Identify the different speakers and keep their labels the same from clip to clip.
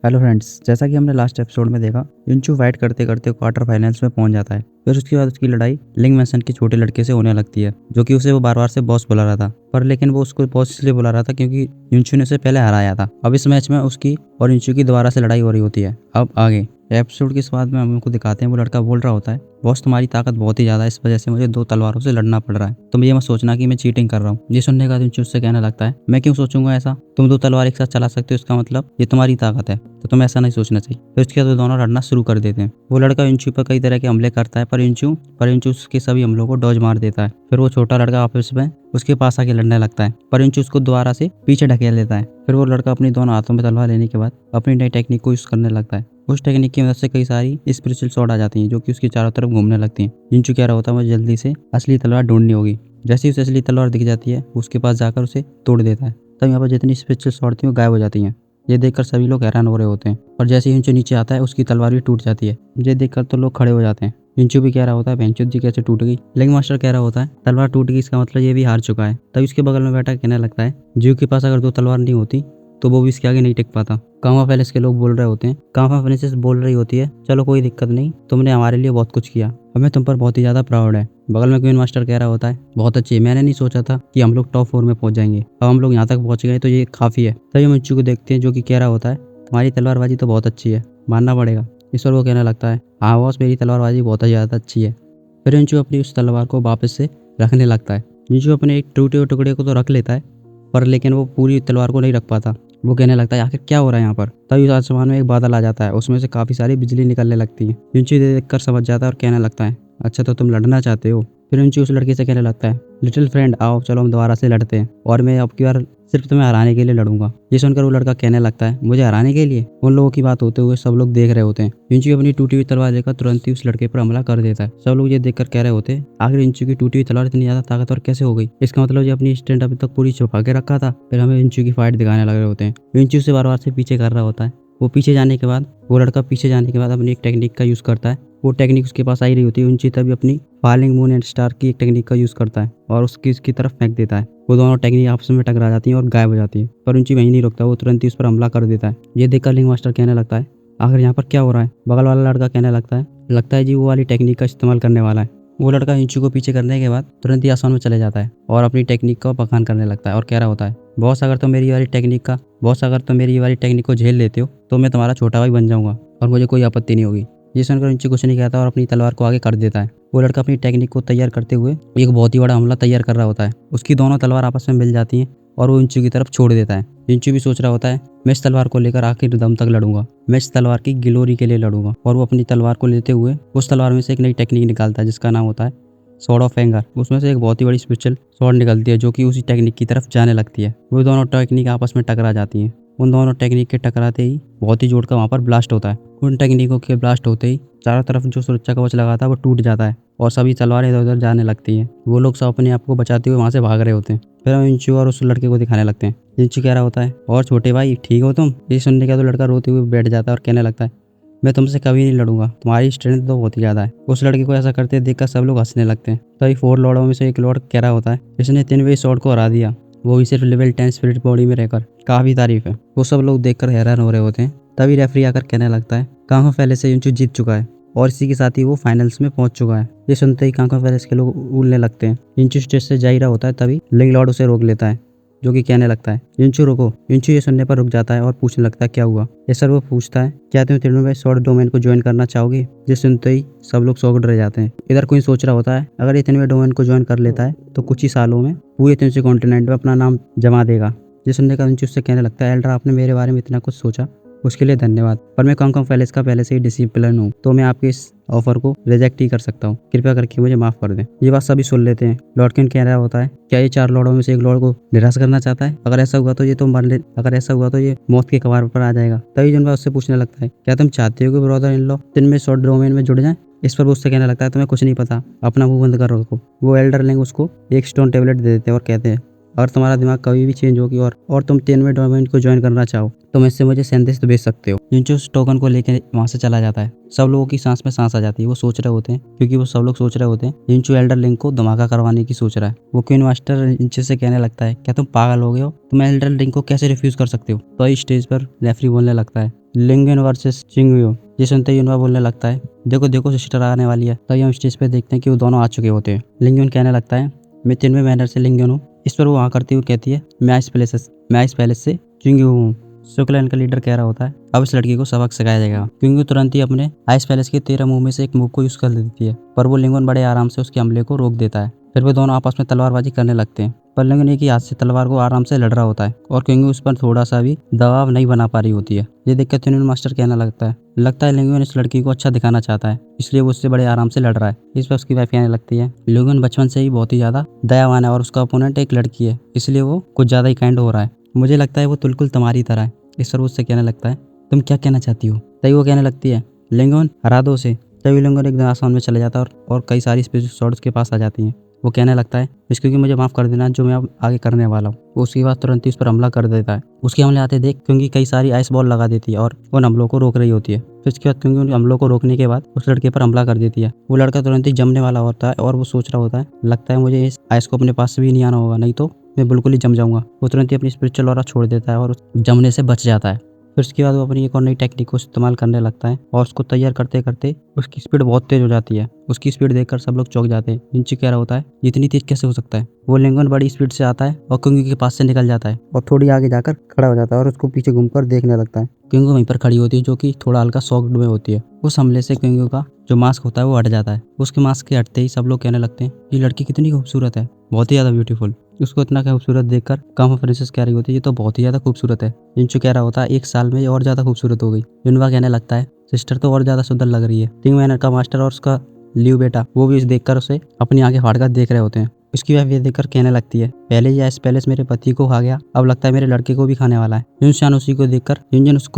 Speaker 1: Hello friends, जैसा कि हमने लास्ट एपिसोड में देखा, युनचू फाइट करते करते क्वार्टर फाइनल्स में पहुंच जाता है। फिर उसके बाद उसकी लड़ाई लिंग मैसन के छोटे लड़के से होने लगती है, जो कि उसे वो बार बार से बॉस बुला रहा था। पर लेकिन वो उसको बॉस इसलिए बुला रहा था क्योंकि युनचू ने उसे पहले हराया था। अब इस मैच में उसकी और युनचू की दोबारा से लड़ाई हो रही होती है। अब आगे एपिसोड के बाद में हम उनको दिखाते हैं, वो लड़का बोल रहा होता है, बॉस तुम्हारी ताकत बहुत ही ज्यादा है, इस वजह से मुझे 2 तलवारों से लड़ना पड़ रहा है। तुम ये मत सोचना कि मैं चीटिंग कर रहा हूँ। ये सुनने का युनचू उससे कहने लगता है, मैं क्यों सोचूंगा ऐसा, तुम 2 तलवार एक साथ चला सकते हो, इसका मतलब ये तुम्हारी ताकत है, तो तुम्हें ऐसा नहीं सोचना चाहिए। फिर उसके बाद दोनों लड़ना शुरू कर देते हैं। वो लड़का युनचू पर कई तरह के हमले करता है, पर युनचू उसके सभी हमलों को डॉज मार देता है। फिर वो छोटा लड़का ऑफिस में उसके पास आके लड़ने लगता है, पर युनचू उसको दोबारा से पीछे ढकेल देता है। फिर वो लड़का अपनी दोनों हाथों में तलवार लेने के बाद अपनी नई टेक्निक को यूज करने लगता है। उस टेक्निक की मदद से कई सारी स्पिरिचुअल शॉट आ जाती हैं, जो कि उसके चारों तरफ घूमने लगती हैं। युनचू कह रहा होता है मुझे जल्दी से असली तलवार ढूंढनी होगी। जैसे ही उसे असली तलवार दिख जाती है, उसके पास जाकर उसे तोड़ देता है। तब यहाँ पर जितनी स्पिरिचुअल शॉट थी वो गायब हो जाती हैं। ये देखकर सभी लोग हैरान हो रहे होते हैं, और जैसे ही युनचू नीचे आता है, उसकी तलवार भी टूट जाती है। ये देखकर तो लोग खड़े हो जाते हैं। युनचू भी कह रहा होता है भैंचोद जी कैसे टूट गई। लिंग मास्टर कह रहा होता है तलवार टूट गई, इसका मतलब ये भी हार चुका है। तभी उसके बगल में बैठा कहने लगता है, जीव के पास अगर 2 तलवार नहीं होती तो वो भी इसके आगे नहीं टिक पाता। कामा पैलेस के लोग बोल रहे होते हैं, कामा प्रिंसेस बोल रही होती है, चलो कोई दिक्कत नहीं, तुमने हमारे लिए बहुत कुछ किया, हमें तुम पर बहुत ही ज्यादा प्राउड है। बगल में क्वीन मास्टर कह रहा होता है, बहुत अच्छी, मैंने नहीं सोचा था कि हम लोग टॉप 4 में पहुंच जाएंगे, अब हम लोग यहाँ तक पहुंच गए तो ये काफी है। तभी हम युनचू को देखते हैं, जो कि कह रहा होता है, तुम्हारी तलवारबाजी तो बहुत अच्छी है, मानना पड़ेगा। इस पर वो कहने लगता है, हाँ बॉस, मेरी तलवारबाजी बहुत ही ज्यादा अच्छी है। फिर युनचू अपनी उस तलवार को वापस से रखने लगता है। युनचू अपने एक टूटे हुए टुकड़े को तो रख लेता है, पर लेकिन वो पूरी तलवार को नहीं रख पाता। वो कहने लगता है आखिर क्या हो रहा है यहाँ पर। तभी आसमान में एक बादल आ जाता है, उसमें से काफी सारी बिजली निकलने लगती है। युनचू देखकर समझ जाता है और कहने लगता है, अच्छा तो तुम लड़ना चाहते हो। फिर युनचू उस लड़के से कहने लगता है, लिटिल फ्रेंड आओ चलो हम दोबारा से लड़ते हैं, और मैं अब की बार सिर्फ तुम्हें हराने के लिए लड़ूंगा। ये सुनकर वो लड़का कहने लगता है, मुझे हराने के लिए। उन लोगों की बात होते हुए सब लोग देख रहे होते हैं। युनचू अपनी टूटी हुई तलवार लेकर तुरंत ही उस लड़के पर हमला कर देता है। सब लोग ये देखकर कह रहे होते हैं, आखिर युनचू की टूटी हुई तलवार इतनी ज्यादा ताकतवर कैसे हो गई, इसका मतलब ये अपनी स्ट्रेंथ अभी तक पूरी छुपा के रखा था। फिर हमें युनचू की फाइट दिखाने लग रहे होते हैं। युनचू से बार बार से पीछे कर रहा होता है। वो पीछे जाने के बाद वो लड़का पीछे जाने के बाद अपनी एक टेक्निक का यूज करता है। वो टेक्निक उसके पास आई रही होती है। युनचू तभी अपनी फॉलिंग मून एंड स्टार की एक टेक्निक का यूज करता है और उसकी तरफ फेंक देता है। वो दोनों टेक्निक आपस में टकरा जाती हैं और गायब हो जाती है, पर युनचू वहीं नहीं रुकता, वो तुरंत ही उस पर हमला कर देता है। ये देखकर लिंग मास्टर कहने लगता है, आखिर यहाँ पर क्या हो रहा है। बगल वाला लड़का कहने लगता है जी वो वाली टेक्निक का इस्तेमाल करने वाला है। वो लड़का युनचू को पीछे करने के बाद तुरंत ही आसमान में चले जाता है और अपनी टेक्निक का बखान करने लगता है और कह रहा होता है, बॉस अगर तुम मेरी वाली टेक्निक को झेल लेते हो तो मैं तुम्हारा छोटा भाई बन जाऊंगा और मुझे कोई आपत्ति नहीं होगी। ये सुनकर युनचू कुछ नहीं कहता और अपनी तलवार को आगे कर देता है। वो लड़का अपनी टेक्निक को तैयार करते हुए एक बहुत ही बड़ा हमला तैयार कर रहा होता है। उसकी दोनों तलवार आपस में मिल जाती हैं और वो युनचू की तरफ छोड़ देता है। युनचू भी सोच रहा होता है, मैं इस तलवार को लेकर आखिर दम तक लड़ूंगा, मैं इस तलवार की ग्लोरी के लिए लड़ूंगा। और वो अपनी तलवार को लेते हुए उस तलवार में से एक नई टेक्निक निकालता है, जिसका नाम होता है सॉर्ड ऑफ एंगर। उसमें से एक बहुत ही बड़ी स्पिरिचुअल सॉर्ड निकलती है, जो कि उसी टेक्निक की तरफ जाने लगती है। वो दोनों टेक्निक आपस में टकरा जाती हैं। उन दोनों टेक्निक के टकराते ही बहुत ही जोर का वहाँ पर ब्लास्ट होता है। उन टेक्निकों के ब्लास्ट होते ही चारों तरफ जो सुरक्षा कवच लगा था वो टूट जाता है और सभी तलवारें इधर उधर जाने लगती हैं। वो लोग सब अपने आप को बचाते हुए वहाँ से भाग रहे होते हैं। फिर हम युनचू और उस लड़के को दिखाने लगते हैं। युनचू कह रहा होता है, और छोटे भाई ठीक हो तुम। ये सुनने का तो लड़का रोते हुए बैठ जाता है और कहने लगता है, मैं तुमसे कभी नहीं लड़ूंगा, तुम्हारी स्ट्रेंथ तो बहुत ही ज्यादा है। उस लड़के को ऐसा करते देखकर सब लोग हंसने लगते हैं। तभी 4 लॉर्डों में से एक लॉर्ड कह रहा होता है, इसने 3 वे स्वॉर्ड को हरा दिया, वो भी सिर्फ लेवल 10 स्पिरिट बॉडी में रहकर, काफी तारीफ है। वो सब लोग देखकर हैरान हो रहे होते हैं। तभी रेफरी आकर कहने लगता है, कांगो पैलेस से युनचू जीत चुका है और इसी के साथ ही वो फाइनल्स में पहुंच चुका है। ये सुनते ही कांगो पैलेस के लोग उड़ने लगते हैं। युनचू स्टेज से जा ही रहा होता है, तभी लिंग लॉर्ड उसे रोक लेता है, जो कि कहने लगता है, युनचू रुको। युनचू ये सुनने पर रुक जाता है और पूछने लगता है, क्या हुआ। ये सर वो पूछता है, क्या तुम 3 वे स्वॉर्ड डोमेन को ज्वाइन करना चाहोगे। ये सुनते ही सब लोग शॉक्ड रह जाते हैं। इधर कोई सोच रहा होता है, अगर ये 3 वे डोमेन को ज्वाइन कर लेता है तो कुछ ही सालों में पूरे 3 कॉन्टिनेंट में अपना नाम जमा देगा। ये सुनने का युनचू उससे कहने लगता है, एल्डर आपने मेरे बारे में इतना कुछ सोचा, उसके लिए धन्यवाद, पर मैं कांगो पैलेस का पहले से ही डिसिप्लिन हूँ, तो मैं आपके इस ऑफर को रिजेक्ट ही कर सकता हूँ, कृपया करके मुझे माफ कर दें। ये बात सभी सुन लेते हैं। लॉर्ड किन कह रहा होता है, क्या ये 4 लॉर्डों में से एक लॉर्ड को निराश करना चाहता है। अगर ऐसा हुआ तो ये मौत के कगार पर आ जाएगा। तभी जुनबा उससे पूछने लगता है, क्या तुम चाहते हो कि ब्रदर इन लॉ 3 में स्वॉर्ड डोमेन में जुड़ जाए। इस पर वो उससे कहने लगता है, तुम्हें कुछ नहीं पता, अपना मुंह बंद कर रखो। वो एल्डर लिंग उसको एक स्टोन टेबलेट दे देते हैं और कहते हैं, अगर तुम्हारा दिमाग कभी भी चेंज होगी और तुम 3 में डोमेन को ज्वाइन करना चाहो तो मैं इससे मुझे संदेश तो भेज सकते हो। युनचू उस टोकन को लेकर वहां से चला जाता है। सब लोगों की सांस में सांस आ जाती है। वो सोच रहे होते हैं, क्योंकि वो सब लोग सोच रहे होते हैं युनचू एल्डर लिंग को धमाका करवाने की सोच रहा है। वो क्वीन मास्टर युनचू से कहने लगता है, क्या तुम पागल हो गए हो, तुम एल्डर लिंग को कैसे रिफ्यूज कर सकते हो। तो इस स्टेज पर रेफरी बोलने लगता है, लिंगन वर्सेस चिंगयू। ये सुनते ही युनवा बोलने लगता है, देखो देखो सिस्टर आने वाली है। तभी हम स्टेज पे देखते हैं कि वो दोनों आ चुके होते हैं। लिंगन कहने लगता है, मैं 3वें मैनर से लिंगन हूँ। इस पर वो हाँ करती हुई कहती है, मैं आइस पैलेस से चिंगयू हूँ। शुक्लैंड का लीडर कह रहा होता है, अब इस लड़की को सबक सिखाया जाएगा। क्योंकि तुरंत ही अपने आइस पैलेस के 13 मूव में से एक मूव को यूज कर देती है, पर वो लिंगन बड़े आराम से उसके हमले को रोक देता है। फिर वे दोनों आपस में तलवारबाजी करने लगते हैं, पर लिंगन एक ही हाथ से तलवार को आराम से लड़ रहा होता है और क्योंकि उस पर थोड़ा सा भी दबाव नहीं बना पा रही होती है। ये देखकर त्यूनिन मास्टर कहने लगता है लिंगन इस लड़की को अच्छा दिखाना चाहता है, इसलिए वो उससे बड़े आराम से लड़ रहा है। इस पर उसकी वाइफ कहने लगती है, लिंगन बचपन से ही बहुत ही ज्यादा दयावान है और उसका ओपोनेंट एक लड़की है, इसलिए वो कुछ ज्यादा ही काइंड हो रहा है। मुझे लगता है वो बिल्कुल तुम्हारी तरह है। इस पर उससे कहने लगता है, तुम क्या कहना चाहती हो? तभी वो कहने लगती है, लिंगन हरा दो उसे। तभी लिंगन एकदम आसमान में चले जाता है और कई सारी स्पेशल शॉट्स के पास आ जाती हैं। वो कहने लगता है, क्योंकि मुझे माफ़ कर देना जो मैं अब आगे करने वाला हूँ। वो उसके बाद तुरंत ही उस पर हमला कर देता है। उसके हमले आते देख क्योंकि कई सारी आइस बॉल लगा देती है और उन हमलों को रोक रही होती है। फिर उसके बाद क्योंकि उन हमलों को रोकने के बाद उस लड़के पर हमला कर देती है। वो लड़का तुरंत ही जमने वाला होता है और वो सोच रहा होता है, लगता है मुझे इस आइस को अपने पास से भी नहीं आना होगा, नहीं तो मैं बिल्कुल ही जम जाऊंगा। वो तुरंत ही अपनी स्पिरिचुअल ऑरा छोड़ देता है और जमने से बच जाता है। फिर उसके बाद वो अपनी एक और नई टेक्निक को इस्तेमाल करने लगता है और उसको तैयार करते करते उसकी स्पीड बहुत तेज हो जाती है। उसकी स्पीड देखकर सब लोग चौंक जाते हैं। इंची कह रहा होता है, इतनी तेज कैसे हो सकता है? वो लिंगन बड़ी स्पीड से आता है और क्योंकि के पास से निकल जाता है और थोड़ी आगे जाकर खड़ा हो जाता है और उसको पीछे घूमकर देखने लगता है। क्योंकि वहीं पर खड़ी होती है जो कि थोड़ा हल्का शॉक्ड में होती है। उस हमले से क्योंकि का जो मास्क होता है वो हट जाता है। उसके मास्क के हटते ही सब लोग कहने लगते हैं, ये लड़की कितनी खूबसूरत है, बहुत ही ज्यादा ब्यूटीफुल। उसको इतना खूबसूरत देखकर कामा फ्रेंसिस कह रही होती है, ये तो बहुत ही ज्यादा खूबसूरत है। इंचू कह रहा होता है, 1 साल में ये और ज्यादा खूबसूरत हो गई। युनवा कहने लगता है, सिस्टर तो और ज्यादा सुंदर लग रही है। किंग मैनर का मास्टर और उसका लियो बेटा वो भी इस देखकर उसे अपनी आंखें फाड़कर देख रहे होते हैं। उसकी वाइफ ये देखकर कहने लगती है, पहले ये आइस पैलेस मेरे पति को खा गया, अब लगता है मेरे लड़के को भी खाने वाला है। युनशान उसको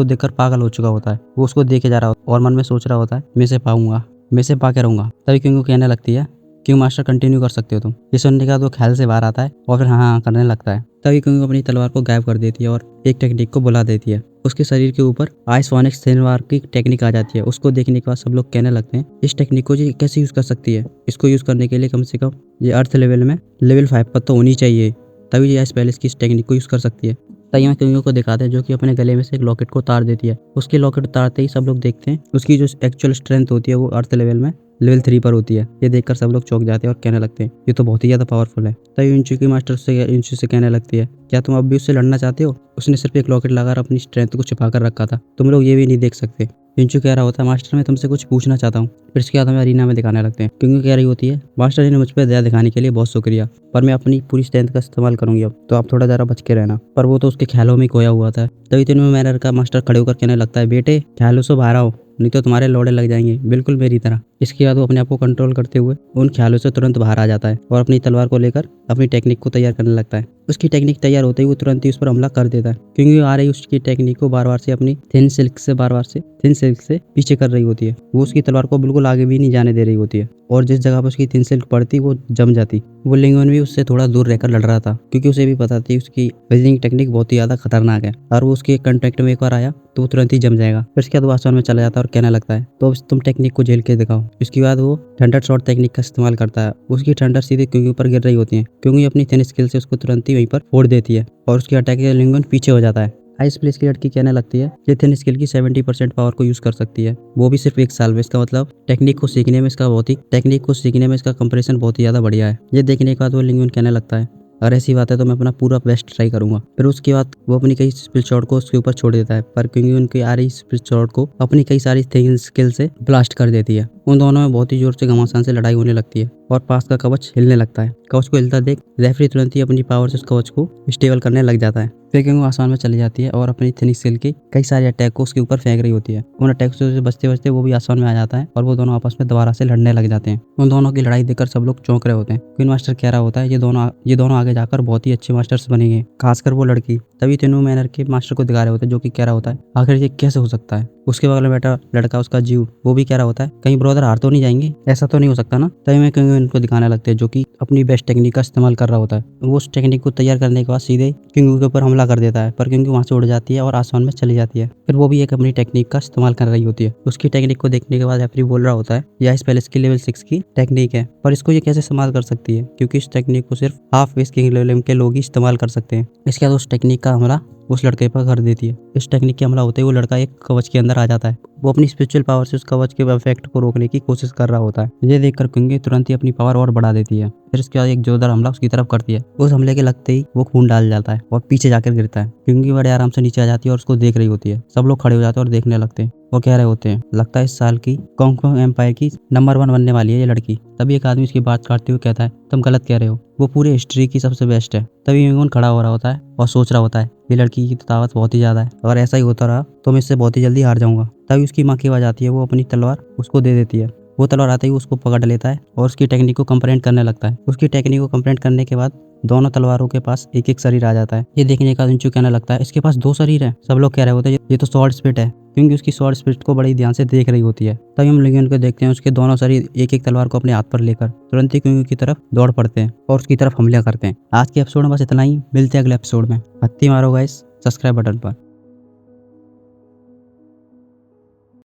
Speaker 1: देखकर पागल हो चुका होता है। वो उसको देखे जा रहा होता है और मन में सोच रहा होता है, मैं इसे पाके रहूंगा। तभी क्योंकि कहने लगती है, क्यों मास्टर कंटिन्यू कर सकते हो तुम। ये सुनने के बाद वो ख्याल से बाहर आता है और फिर हाँ करने लगता है। तभी क्योंकि अपनी तलवार को गायब कर देती है और एक टेक्निक को बुला देती है। उसके शरीर के ऊपर आइस फोनिक्स तलवार की टेक्निक आ जाती है। उसको देखने के बाद सब लोग कहने लगते हैं, इस टेक्निक को ये कैसे यूज कर सकती है? इसको यूज करने के लिए कम से कम ये अर्थ लेवल में लेवल 5 पर तो होनी चाहिए, तभी ये आइस पैलेस की इस टेक्निक को यूज कर सकती है। तभी हम क्योंकि को दिखाते हैं जो कि अपने गले में से एक लॉकेट को उतार देती है। उसके लॉकेट उतारते ही सब लोग देखते हैं उसकी जो एक्चुअल स्ट्रेंथ होती है वो अर्थ लेवल में लेवल 3 पर होती है। ये देखकर सब लोग चौंक जाते हैं और कहने लगते हैं, ये तो बहुत ही ज्यादा पावरफुल है। तभी इंचू की मास्टर इंचू से कहने लगती है, क्या तुम अब भी उससे लड़ना चाहते हो? उसने सिर्फ एक लॉकेट लगाकर अपनी स्ट्रेंथ को छिपा कर रखा था, तुम लोग ये भी नहीं देख सकते। इंचू कह रहा होता है, मास्टर मैं तुमसे कुछ पूछना चाहता हूँ। फिर इसके बाद हमें अरीना में दिखाने लगते हैं। क्योंकि कह रही होती है, मास्टर जी ने मुझ पर दया दिखाने के लिए बहुत शुक्रिया, पर मैं अपनी पूरी स्ट्रेंथ का इस्तेमाल करूंगी अब, तो आप थोड़ा जरा बच के रहना। पर वो तो उसके ख्यालों में खोया हुआ था। तभी तीनों मैनर का मास्टर खड़े होकर कहने लगता है, बेटे ख्यालों से बाहर आओ, नहीं तो तुम्हारे लोड़े लग जाएंगे, बिल्कुल मेरी तरह। इसके बाद वो अपने आप को कंट्रोल करते हुए उन ख्यालों से तुरंत बाहर आ जाता है और अपनी तलवार को लेकर अपनी टेक्निक को तैयार करने लगता है। उसकी टेक्निक तैयार होते ही वो तुरंत ही उस पर हमला कर देता है। क्योंकि आ रही उसकी टेक्निक को बार बार से अपनी थिन सिल्क से पीछे कर रही होती है। वो उसकी तलवार को बिल्कुल आगे भी नहीं जाने दे रही होती है और जिस जगह पर उसकी थिन सिल्क पड़ती वो जम जाती। वो लिंगन भी उससे थोड़ा दूर रहकर लड़ रहा था क्योंकि उसे भी पता थी उसकी वेजिंग टेक्निक बहुत ही ज्यादा खतरनाक है और वो उसके कॉन्टेक्ट में एक बार आया तो वो तुरंत ही जम जाएगा। फिर उसके बाद वो आसमान में चला जाता है और कहने लगता है, तो अब तुम टेक्निक को झेल के दिखाओ। इसके बाद वो थंडर शॉट टेक्निक का इस्तेमाल करता है। उसकी थंडर सीधे क्योंकि ऊपर गिर रही होती है। क्योंकि अपनी थिन स्किल से उसको तुरंत ही वहीं पर फोड़ देती है और उसकी अटैक से लिंगन पीछे हो जाता है। आइस प्लेस की लड़की कहने लगती है, ये थिन स्किल की 70% पावर को यूज कर सकती है, वो भी सिर्फ 1 साल में। इसका मतलब टेक्निक को सीखने में इसका कंप्रेशन बहुत ही ज्यादा बढ़िया है। ये देखने के बाद वो लिंगन कहने लगता है, अगर ऐसी बात है तो मैं अपना पूरा बेस्ट ट्राई करूंगा। फिर उसके बाद वो अपनी कई स्पिल शॉट को उसके ऊपर छोड़ देता है, पर क्योंकि उनकी आ रही स्पिल शॉट को अपनी कई सारी थिन स्किल से ब्लास्ट कर देती है। उन दोनों में बहुत ही जोर से घमासान से लड़ाई होने लगती है और पास का कवच हिलने लगता है। कवच को हिलता देख रेफरी तुरंत ही अपनी पावर से उस कवच को स्टेबल करने लग जाता है। फिर क्योंकि वो आसमान में चली जाती है और अपनी थिन स्किल की कई सारे अटैक को उसके ऊपर फेंक रही होती है। उन अटैक से बचते बचते वो भी आसमान में आ जाता है और वो दोनों आपस में दोबारा से लड़ने लग जाते हैं। उन दोनों की लड़ाई देखकर सब लोग चौंक रहे होते हैं। क्वीन मास्टर कह रहा होता है, ये दोनों आगे जाकर बहुत ही अच्छे मास्टर्स बनेंगे, खासकर वो लड़की। तभी तीनों मैनर के मास्टर को दिखा रहे होते हैं जो कि कह रहा होता है, आखिर ये कैसे हो सकता है। उसके बगल में बैठा लड़का उसका जीव वो भी कह रहा होता है, कहीं ब्रदर हार तो नहीं जाएंगे, ऐसा तो नहीं हो सकता ना। तभी मैं क्योंकि उनको दिखाने लगते हैं जो कि अपनी बेस्ट टेक्निक का इस्तेमाल कर रहा होता है। वो उस टेक्निक को तैयार करने के बाद सीधे किंगू के ऊपर हमला कर देता है, पर किंगू वहां से उड़ जाती है और आसमान में चली जाती है। फिर वो भी एक अपनी टेक्निक का इस्तेमाल कर रही होती है। उसकी टेक्निक को देखने के बाद रेफरी बोल रहा होता है, यह इस पैलेस की लेवल 6 की टेक्निक है, पर इसको ये कैसे इस्तेमाल कर सकती है, क्योंकि इस टेक्निक को सिर्फ हाफ बेस किंग लेवल के लोग ही इस्तेमाल कर सकते हैं। इसके बाद उस टेक्निक का हमला उस लड़के पर कर देती है। इस टेक्निक के हमला होते ही वो लड़का एक कवच के अंदर आ जाता है। वो अपनी स्पिरिचुअल पावर से उस कवच के इफेक्ट को रोकने की कोशिश कर रहा होता है। ये देखकर क्विंगी तुरंत ही अपनी पावर और बढ़ा देती है। फिर उसके बाद एक जोरदार हमला उसकी तरफ करती है। उस हमले के लगते ही वो खून डाल जाता है और पीछे जाकर गिरता है। क्विंगी बड़े आराम से नीचे आ जाती है और उसको देख रही होती है। सब लोग खड़े हो जाते हैं और देखने लगते हैं। वो कह रहे होते हैं, लगता है इस साल की कांगफू एम्पायर की नंबर 1 बनने वाली है ये लड़की। तभी एक आदमी उसकी बात काटते हुए कहता है, तुम गलत कह रहे हो, वो पूरे हिस्ट्री की सबसे बेस्ट है। तभी मिंगुन खड़ा हो रहा होता है और सोच रहा होता है, ये लड़की की तो ताकत बहुत ही ज्यादा है, अगर ऐसा ही होता रहा तो मैं इससे बहुत ही जल्दी हार जाऊंगा। तभी उसकी माँ की आवाज आती है। वो अपनी तलवार उसको दे देती है। वो तलवार आते ही उसको पकड़ लेता है और उसकी टेक्निक को कंप्लेंट करने लगता है। उसकी टेक्निक को कंप्लेंट करने के बाद दोनों तलवारों के पास एक एक शरीर आ जाता है। ये देखने का युनचू कहने लगता है, इसके पास 2 शरीर है। सब लोग कह रहे होते हैं ये तो स्वॉर्ड स्पिरिट है, क्योंकि उसकी स्वॉर्ड स्पिरिट को बड़ी ध्यान से देख रही होती है। तभी हम लिंगन को देखते हैं, उसके दोनों शरीर एक एक तलवार को अपने हाथ पर लेकर तुरंत ही क्विंगी की तरफ दौड़ पड़ते हैं और उसकी तरफ हमला करते हैं। आज के एपिसोड में बस इतना ही, मिलते हैं अगले एपिसोड में। हत्ती मारो गाइस सब्सक्राइब बटन पर।